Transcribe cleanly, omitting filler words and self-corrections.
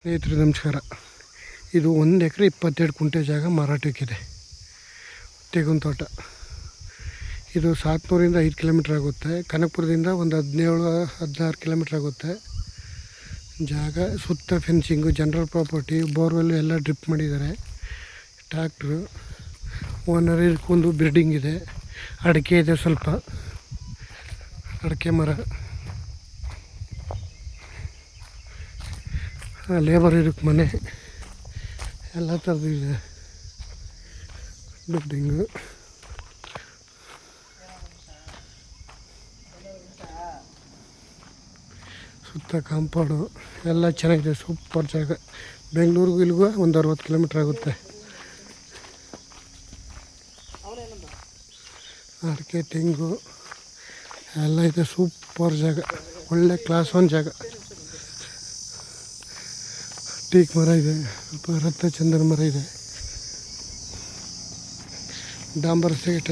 ಸ್ನೇಹಿತರೆ ನಮಸ್ಕಾರ. ಇದು 1 ಎಕರೆ 22 ಕುಂಟೆ ಜಾಗ ಮಾರಾಟಕ್ಕಿದೆ. ತೆಂಗಿನ ತೋಟ. ಇದು ಸಾತ್ನೂರಿಂದ 5 ಕಿಲೋಮೀಟ್ರ್ ಆಗುತ್ತೆ. ಕನಕಪುರದಿಂದ ಒಂದು 17-16 ಕಿಲೋಮೀಟ್ರ್ ಆಗುತ್ತೆ. ಜಾಗ ಸುತ್ತ ಫೆನ್ಸಿಂಗು, ಜನರಲ್ ಪ್ರಾಪರ್ಟಿ, ಬೋರ್ವೆಲ್ ಎಲ್ಲ ಡ್ರಿಪ್ ಮಾಡಿದ್ದಾರೆ. Tractor owner. ಇದಕ್ಕೊಂದು ಬಿಲ್ಡಿಂಗ್ ಇದೆ. ಅಡಿಕೆ ಇದೆ, ಸ್ವಲ್ಪ ಅಡಿಕೆ ಮರ. ಲೇಬರ್ ಇದಕ್ಕೆ ಮನೆ ಎಲ್ಲ ಥರದ್ದು ಇದೆ. ಬಿಲ್ಡಿಂಗು ಸುತ್ತ ಕಾಂಪೌಂಡು ಎಲ್ಲ ಚೆನ್ನಾಗಿದೆ. ಸೂಪರ್ ಜಾಗ. ಬೆಂಗಳೂರಿಗೂ ಇಲ್ಲಿಗೂ ಒಂದು 60 ಕಿಲೋಮೀಟ್ರ್ ಆಗುತ್ತೆ. ಅಡಿಕೆ, ತೆಂಗು ಎಲ್ಲ ಇದೆ. ಸೂಪರ್ ಜಾಗ, ಒಳ್ಳೆ ಕ್ಲಾಸ್ 1 ಜಾಗ. ಟೀಕ್ ಮರ ಇದೆ, ರಕ್ತಚಂದನ ಮರ ಇದೆ. ಡಾಂಬರ್ ಟಚ್